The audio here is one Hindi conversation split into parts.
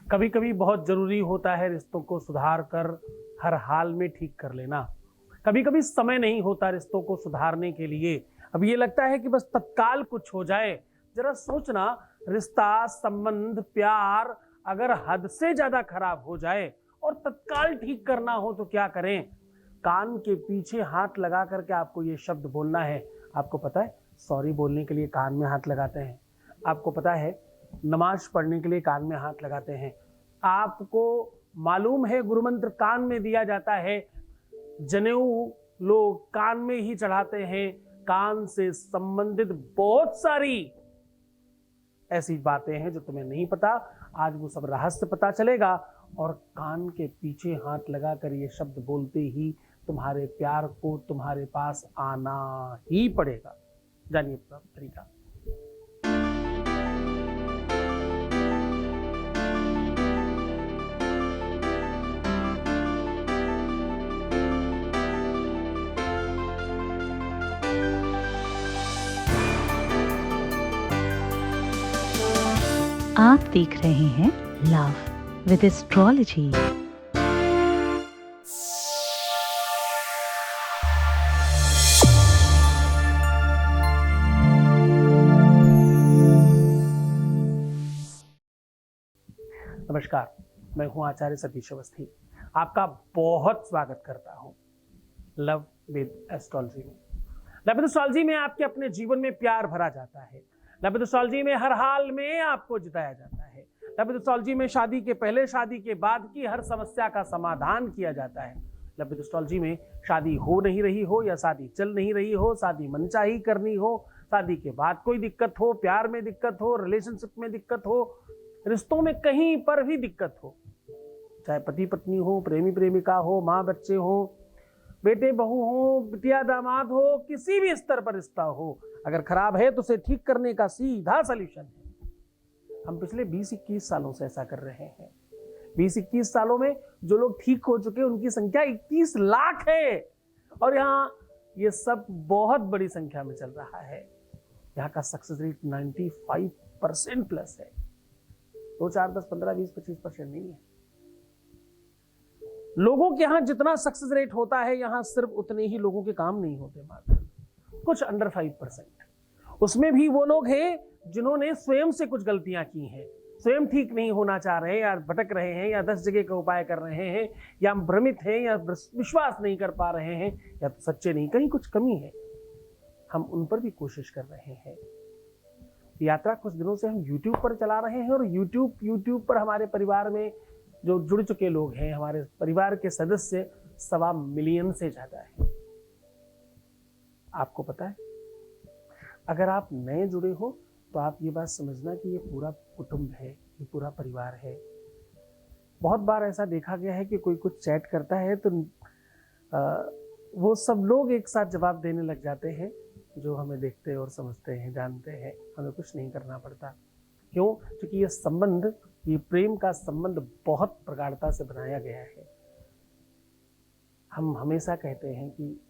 कभी कभी बहुत जरूरी होता है रिश्तों को सुधार कर हर हाल में ठीक कर लेना। कभी कभी समय नहीं होता रिश्तों को सुधारने के लिए। अब ये लगता है कि बस तत्काल कुछ हो जाए। जरा सोचना, रिश्ता, संबंध, प्यार अगर हद से ज्यादा खराब हो जाए और तत्काल ठीक करना हो तो क्या करें? कान के पीछे हाथ लगा करके आपको ये शब्द बोलना है। आपको पता है, सॉरी बोलने के लिए कान में हाथ लगाते हैं। आपको पता है, नमाज पढ़ने के लिए कान में हाथ लगाते हैं। आपको मालूम है, गुरुमंत्र कान में दिया जाता है। जनेऊ लोग कान में ही चढ़ाते हैं। कान से संबंधित बहुत सारी ऐसी बातें हैं जो तुम्हें नहीं पता। आज वो सब रहस्य पता चलेगा और कान के पीछे हाथ लगाकर ये शब्द बोलते ही तुम्हारे प्यार को तुम्हारे पास आना ही पड़ेगा। जानिए तरीका। आप देख रहे हैं लव विद एस्ट्रोलॉजी। नमस्कार, मैं हूं आचार्य सतीश अवस्थी। आपका बहुत स्वागत करता हूं लव विद एस्ट्रोलॉजी में। लव विद एस्ट्रोलॉजी में आपके अपने जीवन में प्यार भरा जाता है। लव विद एस्ट्रोलॉजी में हर हाल में आपको जिताया जाता है। लव विद एस्ट्रोलॉजी में शादी के पहले, शादी के बाद की हर समस्या का समाधान किया जाता है। लव विद एस्ट्रोलॉजी में शादी हो नहीं रही हो या शादी चल नहीं रही हो, शादी मनचाही करनी हो, शादी के बाद कोई दिक्कत हो, प्यार में दिक्कत हो, रिलेशनशिप में दिक्कत हो, रिश्तों में कहीं पर भी दिक्कत हो, चाहे पति पत्नी हो, प्रेमी प्रेमिका हो, माँ बच्चे हो, बेटे बहू हो, बिटिया दामाद हो, किसी भी स्तर पर रिश्ता हो, अगर खराब है तो उसे ठीक करने का सीधा सॉल्यूशन है। हम पिछले 20-21 सालों से ऐसा कर रहे हैं। 20-21 सालों में जो लोग ठीक हो चुके हैं उनकी संख्या 21 लाख है और यहाँ ये सब बहुत बड़ी संख्या में चल रहा है। यहाँ का सक्सेस रेट 95% प्लस है। 2, 4, 10, 15, 20, 25% नहीं है। लोगों के यहां जितना सक्सेस रेट होता है, यहां सिर्फ उतने ही लोगों के काम नहीं होते, मात्र कुछ अंडर 5%। उसमें भी वो लोग हैं जिन्होंने स्वयं से कुछ गलतियां की हैं, स्वयं ठीक नहीं होना चाह रहे हैं या भटक रहे हैं या 10 जगह का उपाय कर रहे हैं या भ्रमित हैं या विश्वास नहीं कर पा रहे हैं या तो सच्चे नहीं, कहीं कुछ कमी है। हम उन पर भी कोशिश कर रहे हैं। यात्रा कुछ दिनों से हम YouTube पर चला रहे हैं और YouTube पर हमारे परिवार में जो जुड़ चुके लोग हैं, हमारे परिवार के सदस्य 1.25 मिलियन से ज्यादा है। आपको पता है, अगर आप नए जुड़े हो तो आप ये बात समझना कि ये पूरा कुटुंब है, ये पूरा परिवार है। बहुत बार ऐसा देखा गया है कि कोई कुछ चैट करता है तो वो सब लोग एक साथ जवाब देने लग जाते हैं जो हमें देखते और समझते हैं, जानते हैं। हमें कुछ नहीं करना पड़ता। क्यों? क्योंकि ये संबंध, ये प्रेम का संबंध बहुत प्रगाढ़ता से बनाया गया है। हम हमेशा कहते हैं कि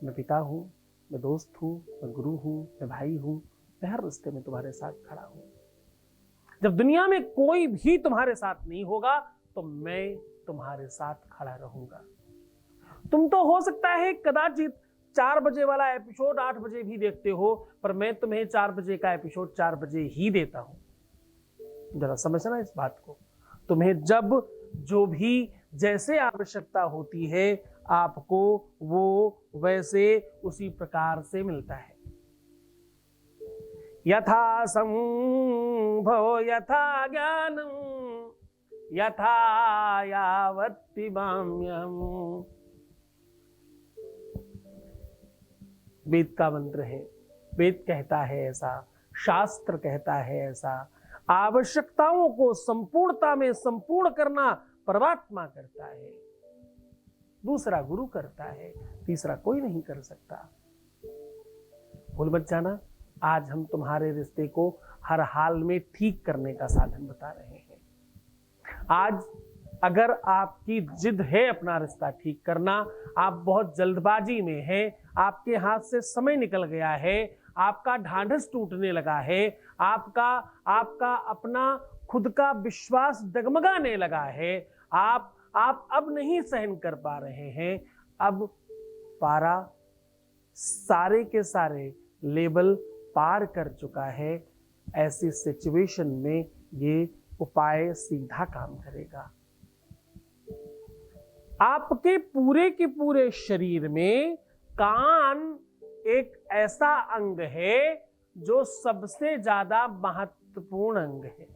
मैं पिता हूं, मैं दोस्त हूं, मैं गुरु हूं, मैं भाई हूं, मैं हर रिश्ते में तुम्हारे साथ खड़ा हूं। जब दुनिया में कोई भी तुम्हारे साथ नहीं होगा तो मैं तुम्हारे साथ खड़ा रहूंगा। तुम तो हो सकता है कदाचित 4 बजे वाला एपिसोड 8 बजे भी देखते हो, पर मैं तुम्हें 4 बजे का एपिसोड 4 बजे ही देता हूं। जरा समझना इस बात को। तुम्हें जब जो भी जैसे आवश्यकता होती है, आपको वो वैसे उसी प्रकार से मिलता है। यथा संभव यथा ज्ञानम यथा यावत् पिबाम्यहम्। वेद का मंत्र है, वेद कहता है ऐसा, शास्त्र कहता है ऐसा। आवश्यकताओं को संपूर्णता में संपूर्ण करना परमात्मा करता है, दूसरा गुरु करता है, तीसरा कोई नहीं कर सकता। भूल मत जाना, आज हम तुम्हारे रिश्ते को हर हाल में ठीक करने का साधन बता रहे हैं। आज अगर आपकी जिद है अपना रिश्ता ठीक करना, आप बहुत जल्दबाजी में हैं, आपके हाथ से समय निकल गया है, आपका ढांढस टूटने लगा है, आपका अपना खुद का विश्वास डगमगाने लगा है। आप अब नहीं सहन कर पा रहे हैं। अब पारा सारे के सारे लेवल पार कर चुका है। ऐसी सिचुएशन में ये उपाय सीधा काम करेगा। आपके पूरे के पूरे शरीर में कान एक ऐसा अंग है जो सबसे ज्यादा महत्वपूर्ण अंग है।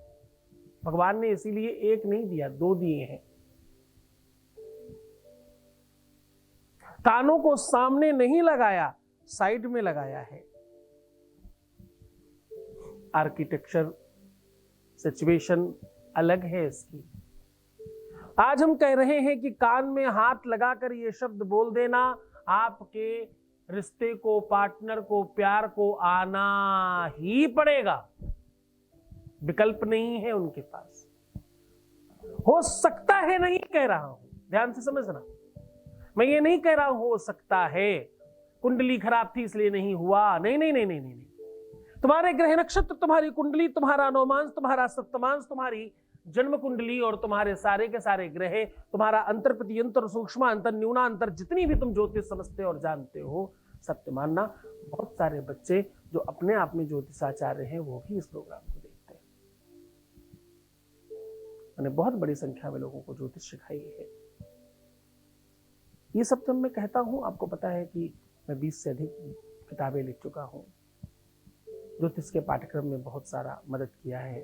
भगवान ने इसीलिए एक नहीं दिया, दो दिए हैं। कानों को सामने नहीं लगाया, साइड में लगाया है। आर्किटेक्चर सिचुएशन अलग है इसकी। आज हम कह रहे हैं कि कान में हाथ लगाकर ये शब्द बोल देना आपके रिश्ते को, पार्टनर को, प्यार को आना ही पड़ेगा। विकल्प नहीं है उनके पास। हो सकता है नहीं कह रहा हूं, ध्यान से समझना। मैं ये नहीं कह रहा हूं हो सकता है कुंडली खराब थी इसलिए नहीं हुआ। नहीं नहीं नहीं नहीं नहीं। तुम्हारे ग्रह नक्षत्र, तुम्हारी कुंडली, तुम्हारा नवमांश, तुम्हारा सप्तमांश, तुम्हारी जन्म कुंडली और तुम्हारे सारे के सारे ग्रह, तुम्हारा अंतर प्रत्यंतर, सूक्ष्म अंतर, न्यूनांतर, जितनी भी तुम ज्योतिष समझते और जानते हो, सत्य मानना बहुत सारे बच्चे जो अपने आप में ज्योतिषाचार्य हैं वो भी इस प्रोग्राम को देखते हैं। मैंने बहुत बड़ी संख्या में लोगों को ज्योतिष सिखाई है। ये सब जब मैं कहता हूं, आपको पता है कि मैं 20 से अधिक किताबें लिख चुका हूं, ज्योतिष के पाठ्यक्रम में बहुत सारा मदद किया है।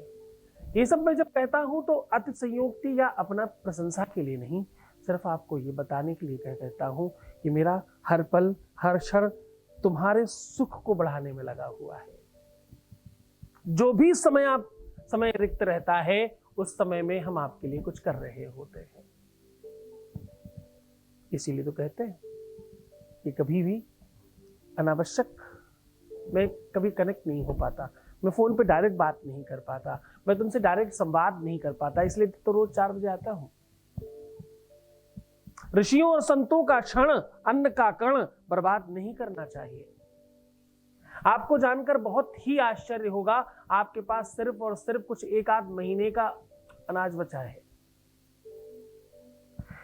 ये सब मैं जब कहता हूं तो अति संयोक्ति या अपना प्रशंसा के लिए नहीं, सिर्फ आपको ये बताने के लिए कहता हूं कि मेरा हर पल हर क्षण तुम्हारे सुख को बढ़ाने में लगा हुआ है। जो भी समय रिक्त रहता है उस समय में हम आपके लिए कुछ कर rहे होते हैं। इसीलिए तो कहते हैं कि कभी भी अनावश्यक मैं कभी कनेक्ट नहीं हो पाता, मैं फोन पे डायरेक्ट बात नहीं कर पाता, मैं तुमसे डायरेक्ट संवाद नहीं कर पाता, इसलिए तो रोज 4 बजे आता हूं। ऋषियों और संतों का क्षण, अन्न का कण बर्बाद नहीं करना चाहिए। आपको जानकर बहुत ही आश्चर्य होगा, आपके पास सिर्फ और सिर्फ कुछ 1-8 महीने का अनाज बचा है।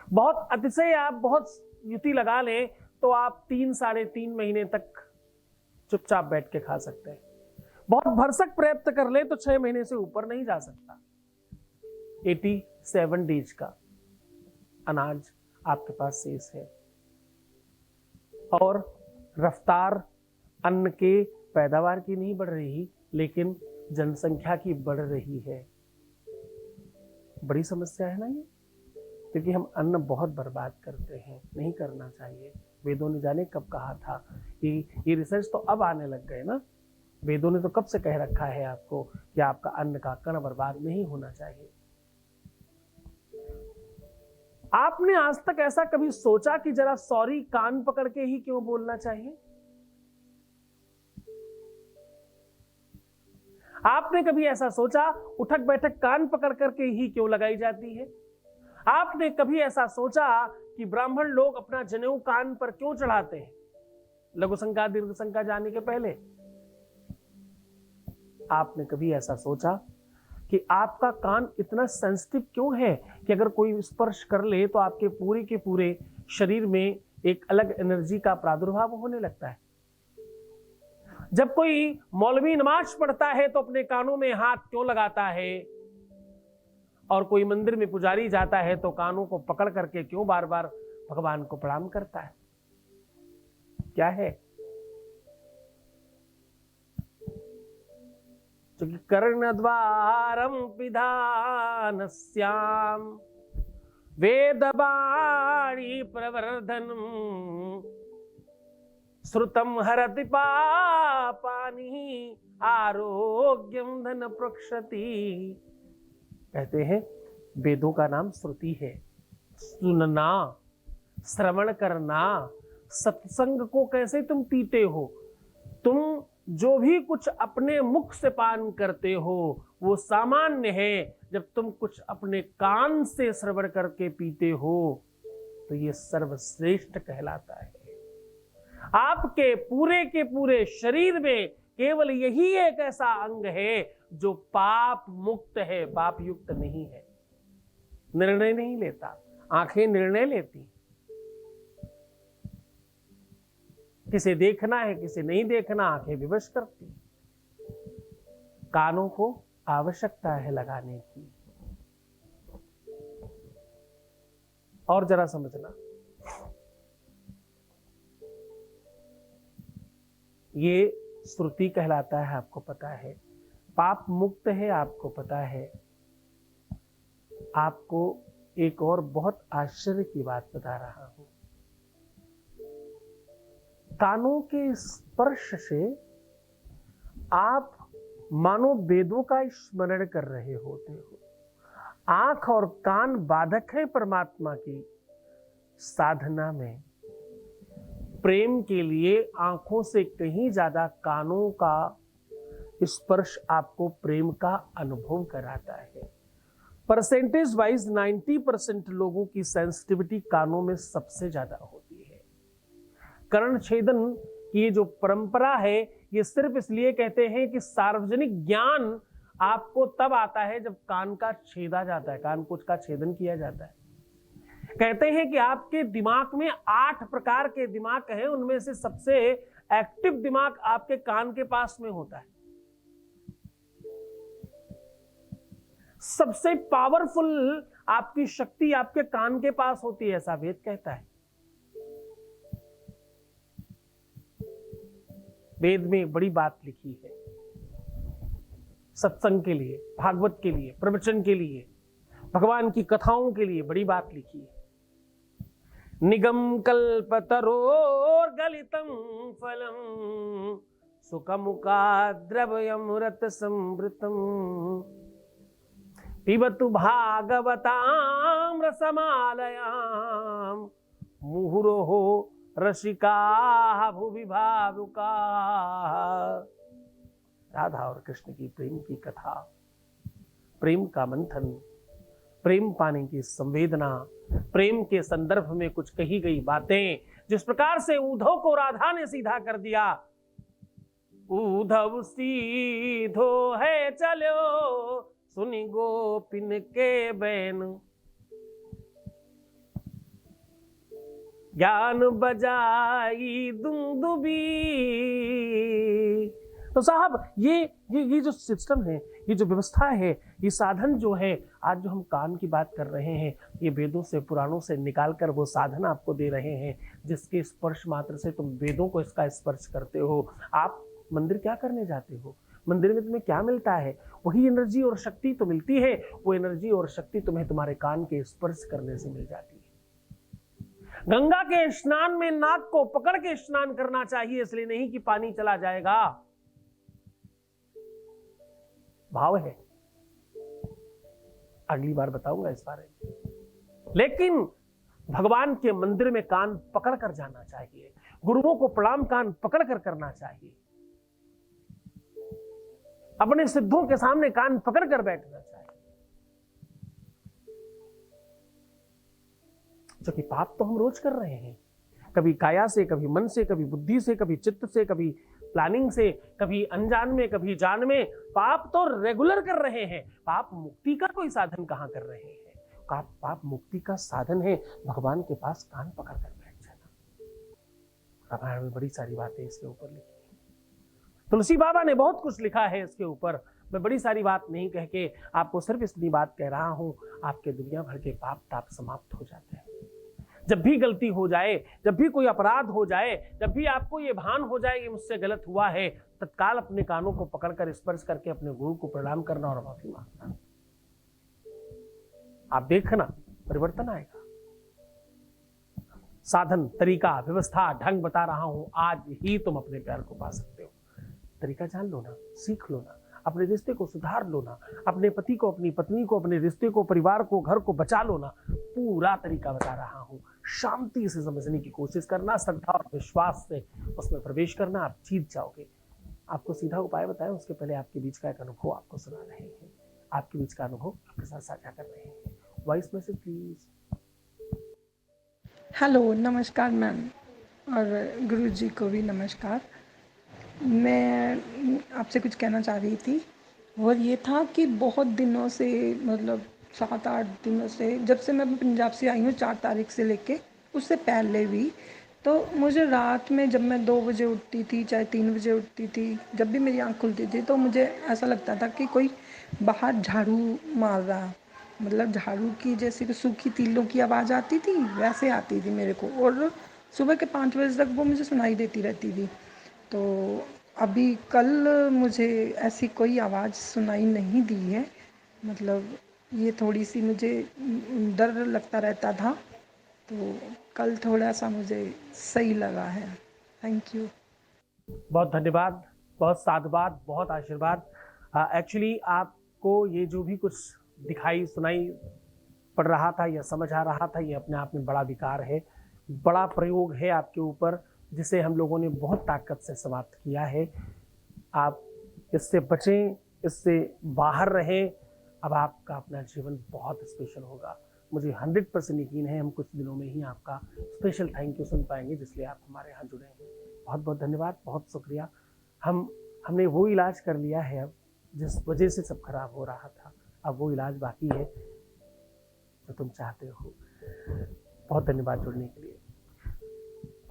बहुत अतिशय आप बहुत युति लगा लें तो आप 3-3.5 महीने तक चुपचाप बैठ के खा सकते हैं। बहुत भरसक प्रयत्न कर ले तो 6 महीने से ऊपर नहीं जा सकता। 87 डेज का अनाज आपके पास शेष है और रफ्तार अन्न के पैदावार की नहीं बढ़ रही, लेकिन जनसंख्या की बढ़ रही है। बड़ी समस्या है ना ये, क्योंकि हम अन्न बहुत बर्बाद करते हैं, नहीं करना चाहिए। वेदों ने जाने कब कहा था कि ये रिसर्च तो अब आने लग गए ना। वेदों ने तो कब से कह रखा है आपको कि आपका अन्न का कण बर्बाद नहीं होना चाहिए। आपने आज तक ऐसा कभी सोचा कि जरा सॉरी कान पकड़ के ही क्यों बोलना चाहिए? आपने कभी ऐसा सोचा उठक बैठक कान पकड़ करके ही क्यों लगाई जाती है? आपने कभी ऐसा सोचा कि ब्राह्मण लोग अपना जनेऊ कान पर क्यों चढ़ाते हैं लघु संज्ञा दीर्घ संज्ञा जाने के पहले? आपने कभी ऐसा सोचा कि आपका कान इतना सेंसिटिव क्यों है कि अगर कोई स्पर्श कर ले तो आपके पूरे के पूरे शरीर में एक अलग एनर्जी का प्रादुर्भाव होने लगता है? जब कोई मौलवी नमाज पढ़ता है तो अपने कानों में हाथ क्यों लगाता है, और कोई मंदिर में पुजारी जाता है तो कानों को पकड़ करके क्यों बार बार भगवान को प्रणाम करता है? क्या है? क्योंकि कर्णद्वारम पिधानस्याम वेदवाणी प्रवर्धनम श्रुतम हरति पापानि आरोग्यम धन प्रक्षति। कहते हैं वेदों का नाम श्रुति है। सुनना, श्रवण करना। सत्संग को कैसे तुम पीते हो? तुम जो भी कुछ अपने मुख से पान करते हो वो सामान्य है। जब तुम कुछ अपने कान से श्रवण करके पीते हो तो ये सर्वश्रेष्ठ कहलाता है। आपके पूरे के पूरे शरीर में केवल यही एक ऐसा अंग है जो पाप मुक्त है, पाप युक्त नहीं है, निर्णय नहीं लेता। आंखें निर्णय लेती, किसे देखना है किसे नहीं देखना, आंखें विवश करती। कानों को आवश्यकता है लगाने की। और जरा समझना, ये श्रुति कहलाता है, आपको पता है। पाप मुक्त है, आपको पता है। आपको एक और बहुत आश्चर्य की बात बता रहा हूं। कानों के स्पर्श से आप मानो वेदों का स्मरण कर रहे होते हो। आंख और कान बाधक है परमात्मा की साधना में। प्रेम के लिए आंखों से कहीं ज्यादा कानों का स्पर्श आपको प्रेम का अनुभव कराता है। परसेंटेज वाइज 90% लोगों की सेंसिटिविटी कानों में सबसे ज्यादा होती है। कर्ण छेदन की जो परंपरा है, ये सिर्फ इसलिए कहते हैं कि सार्वजनिक ज्ञान आपको तब आता है जब कान का छेदा जाता है, कान कुछ का छेदन किया जाता है। कहते हैं कि आपके दिमाग में 8 प्रकार के दिमाग हैं, उनमें से सबसे एक्टिव दिमाग आपके कान के पास में होता है। सबसे पावरफुल आपकी शक्ति आपके कान के पास होती है, ऐसा वेद कहता है। वेद में बड़ी बात लिखी है सत्संग के लिए, भागवत के लिए, प्रवचन के लिए, भगवान की कथाओं के लिए बड़ी बात लिखी है। निगम कल्पतरोर गलितम फलम सुखमुखा द्रवयमृत संवृतम पिबतु भागवताम रसमालयाम मुहुरोहो रसिका भुवि भावुका। राधा और कृष्ण की प्रेम की कथा, प्रेम का मंथन, प्रेम पाने की संवेदना, प्रेम के संदर्भ में कुछ कही गई बातें, जिस प्रकार से उद्धव को राधा ने सीधा कर दिया। उद्धव सीधो है चलो सुनी गोपिन के बैन, ज्ञान बजाई दुंदुबी। तो साहब ये जो सिस्टम है, ये जो व्यवस्था है, ये साधन जो है, आज जो हम कान की बात कर रहे हैं, ये वेदों से पुराणों से निकालकर वो साधन आपको दे रहे हैं, जिसके स्पर्श मात्र से तुम वेदों को इसका स्पर्श करते हो। आप मंदिर क्या करने जाते हो? मंदिर में तुम्हें क्या मिलता है? वही एनर्जी और शक्ति तो मिलती है। वो एनर्जी और शक्ति तुम्हें तुम्हारे कान के स्पर्श करने से मिल जाती है। गंगा के स्नान में नाक को पकड़ के स्नान करना चाहिए, इसलिए नहीं कि पानी चला जाएगा। भाव है, अगली बार बताऊंगा इस बारे में। लेकिन भगवान के मंदिर में कान पकड़ कर जाना चाहिए, गुरुओं को प्रणाम कान पकड़ कर करना चाहिए, अपने सिद्धों के सामने कान पकड़ कर बैठना चाहिए। जो कि पाप तो हम रोज कर रहे हैं, कभी काया से, कभी मन से, कभी बुद्धि से, कभी चित्त से, कभी प्लानिंग से, कभी अनजान में, कभी जान में। पाप तो रेगुलर कर रहे हैं। पाप मुक्ति का कोई साधन कहां कर रहे हैं? पाप मुक्ति का साधन है भगवान के पास कान पकड़ कर बैठ जाना। रामायण में बड़ी सारी बातें इसके ऊपर लिखी है। तुलसी बाबा ने बहुत कुछ लिखा है इसके ऊपर। मैं बड़ी सारी बात नहीं कह के आपको सिर्फ इतनी बात कह रहा हूं, आपके दुनिया भर के पाप ताप समाप्त हो जाते हैं। जब भी गलती हो जाए, जब भी कोई अपराध हो जाए, जब भी आपको ये भान हो जाए कि मुझसे गलत हुआ है, तत्काल अपने कानों को पकड़कर स्पर्श करके अपने गुरु को प्रणाम करना और माफी मांगना। आप देखना परिवर्तन आएगा। साधन, तरीका, व्यवस्था, ढंग बता रहा हूं, आज ही तुम अपने प्यार को पा सकते हो। तरीका जान लो ना, सीख लो ना, अपने रिश्ते को सुधार लो ना, अपने पति को, अपनी पत्नी को, अपने रिश्ते को, परिवार को, घर को बचा लो ना। पूरा तरीका बता रहा हूं। शांति से समझने की कोशिश करना, श्रद्धा और विश्वास से उसमें प्रवेश करना, आप जीत जाओगे। आपको सीधा उपाय बताएं, उसके पहले आपके बीच का एक अनुभव आपको सुना रहे हैं। आपके बीच का अनुभव आपके साथ साझा कर रहे हैं। Voice message please. हेलो, नमस्कार मैम, और गुरुजी को भी नमस्कार। मैं आपसे कुछ कहना चाह रही थी। और ये था कि बहुत दिनों से, मतलब 7-8 दिनों से, जब से मैं पंजाब से आई हूँ 4 तारीख से लेके, उससे पहले भी, तो मुझे रात में जब मैं 2 बजे उठती थी, चाहे 3 बजे उठती थी, जब भी मेरी आँख खुलती थी तो मुझे ऐसा लगता था कि कोई बाहर झाड़ू मार रहा, मतलब झाड़ू की जैसे कि सूखी तीलों की आवाज़ आती थी, वैसे आती थी मेरे को। और सुबह के 5 बजे तक वो मुझे सुनाई देती रहती थी। तो अभी कल मुझे ऐसी कोई आवाज़ सुनाई नहीं दी है, मतलब ये थोड़ी सी मुझे डर लगता रहता था, तो कल थोड़ा सा मुझे सही लगा है। Thank you. बहुत धन्यवाद, बहुत साधुवाद, बहुत आशीर्वाद। एक्चुअली आपको ये जो भी कुछ दिखाई सुनाई पड़ रहा था या समझ आ रहा था, ये अपने आप में बड़ा विकार है, बड़ा प्रयोग है आपके ऊपर, जिसे हम लोगों ने बहुत ताकत से समाप्त किया है। आप इससे बचें, इससे बाहर रहें। अब आपका अपना जीवन बहुत स्पेशल होगा। मुझे 100% यकीन है हम कुछ दिनों में ही आपका स्पेशल थैंक यू सुन पाएंगे, जिसलिए आप हमारे यहाँ जुड़े हैं। बहुत बहुत धन्यवाद, बहुत शुक्रिया। हमने वो इलाज कर लिया है अब, जिस वजह से सब खराब हो रहा था। अब वो इलाज बाकी है जो तुम चाहते हो। बहुत धन्यवाद जुड़ने के लिए।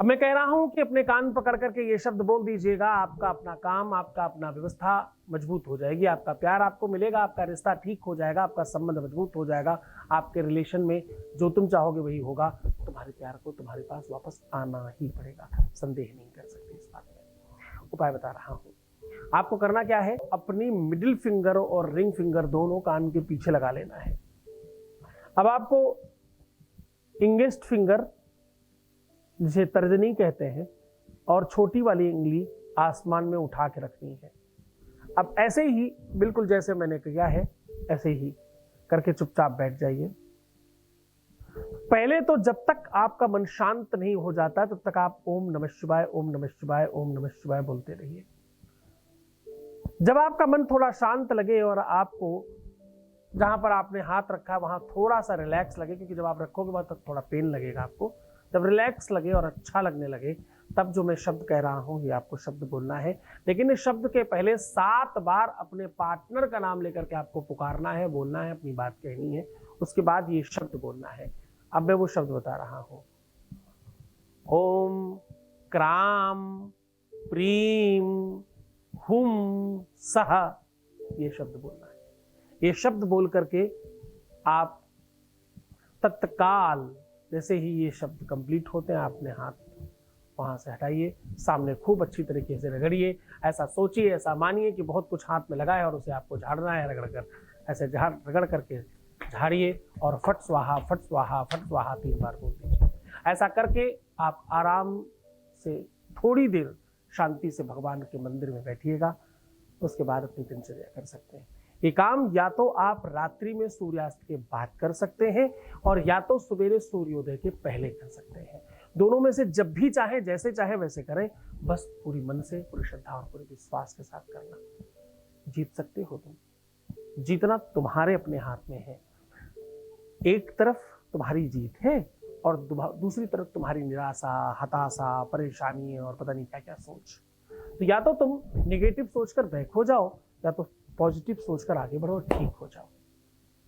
अब मैं कह रहा हूं कि अपने कान पकड़ करके ये शब्द बोल दीजिएगा, आपका अपना काम, आपका अपना व्यवस्था मजबूत हो जाएगी, आपका प्यार आपको मिलेगा, आपका रिश्ता ठीक हो जाएगा, आपका संबंध मजबूत हो जाएगा, आपके रिलेशन में जो तुम चाहोगे वही होगा। तुम्हारे प्यार को तुम्हारे पास वापस आना ही पड़ेगा, संदेह नहीं कर सकते इस बात में। उपाय बता रहा हूं, आपको करना क्या है, अपनी मिडिल फिंगर और रिंग फिंगर दोनों कान के पीछे लगा लेना है। अब आपको इंडेक्स फिंगर, जिसे तर्जनी कहते हैं, और छोटी वाली उंगली आसमान में उठा के रखनी है। अब ऐसे ही बिल्कुल जैसे मैंने किया है ऐसे ही करके चुपचाप बैठ जाइए। पहले तो जब तक आपका मन शांत नहीं हो जाता तब तक आप ओम नमः शिवाय, ओम नमः शिवाय, ओम नमः शिवाय बोलते रहिए। जब आपका मन थोड़ा शांत लगे और आपको जहां पर आपने हाथ रखा वहां थोड़ा सा रिलैक्स लगे, क्योंकि जब आप रखोगे वहां तक थोड़ा पेन लगेगा आपको, जब रिलैक्स लगे और अच्छा लगने लगे तब जो मैं शब्द कह रहा हूं ये आपको शब्द बोलना है। लेकिन इस शब्द के पहले 7 बार अपने पार्टनर का नाम लेकर के आपको पुकारना है, बोलना है, अपनी बात कहनी है। उसके बाद ये शब्द बोलना है। अब मैं वो शब्द बता रहा हूं, ओम क्राम प्रीम हुम सह, ये शब्द बोलना है। ये शब्द बोल करके आप तत्काल जैसे ही ये शब्द कंप्लीट होते हैं अपने हाथ वहां से हटाइए, सामने खूब अच्छी तरीके से रगड़िए। ऐसा सोचिए, ऐसा मानिए कि बहुत कुछ हाथ में लगा है और उसे आपको झाड़ना है, रगड़ कर ऐसे रगड़ करके झाड़िए और फट स्वाहा फट स्वाहा फट स्वाहा 3 बार बोल दीजिए। ऐसा करके आप आराम से थोड़ी देर शांति से भगवान के मंदिर में बैठिएगा। उसके बाद अपनी दिनचर्या कर सकते हैं। ये काम या तो आप रात्रि में सूर्यास्त के बाद कर सकते हैं और या तो सवेरे सूर्योदय के पहले कर सकते हैं। दोनों में से जब भी चाहे, जैसे चाहे वैसे करें, बस पूरी मन से, पूरी श्रद्धा और पूरे विश्वास के साथ करना। जीत सकते हो तुम। जीतना तुम्हारे अपने हाथ में है। एक तरफ तुम्हारी जीत है और दूसरी तरफ तुम्हारी निराशा, हताशा, परेशानी और पता नहीं क्या क्या सोच। तो या तो तुम नेगेटिव सोचकर बैक हो जाओ या तो पॉजिटिव सोचकर आगे बढ़ो, ठीक हो जाओ।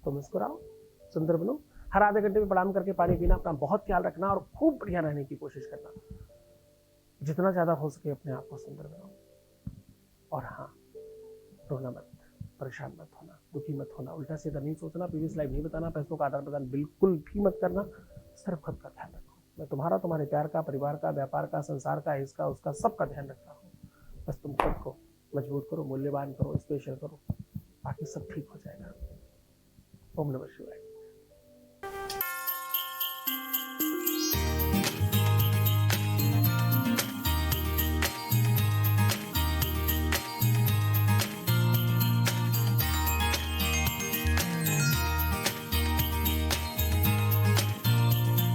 तो मुस्कुराओ, सुंदर बनो। हर आधे घंटे में प्रणाम करके पानी पीना, अपना बहुत ख्याल रखना और खूब बढ़िया रहने की कोशिश करना। जितना ज्यादा हो सके अपने आप को सुंदर बनाओ। और हाँ, रोना मत, परेशान मत होना, दुखी मत होना, उल्टा सीधा नहीं सोचना, प्रीवियस लाइफ नहीं बताना, पैसों का आदान प्रदान बिल्कुल भी मत करना। सिर्फ खुद का ध्यान रखो। मैं तुम्हारा, तुम्हारे प्यार का, परिवार का, व्यापार का, संसार का, इसका उसका सबका ध्यान रखता हूँ। बस तुम खुद को मजबूत करो, मूल्यवान करो, स्पेशल करो, बाकी सब ठीक हो जाएगा। ओम नमः शिवाय।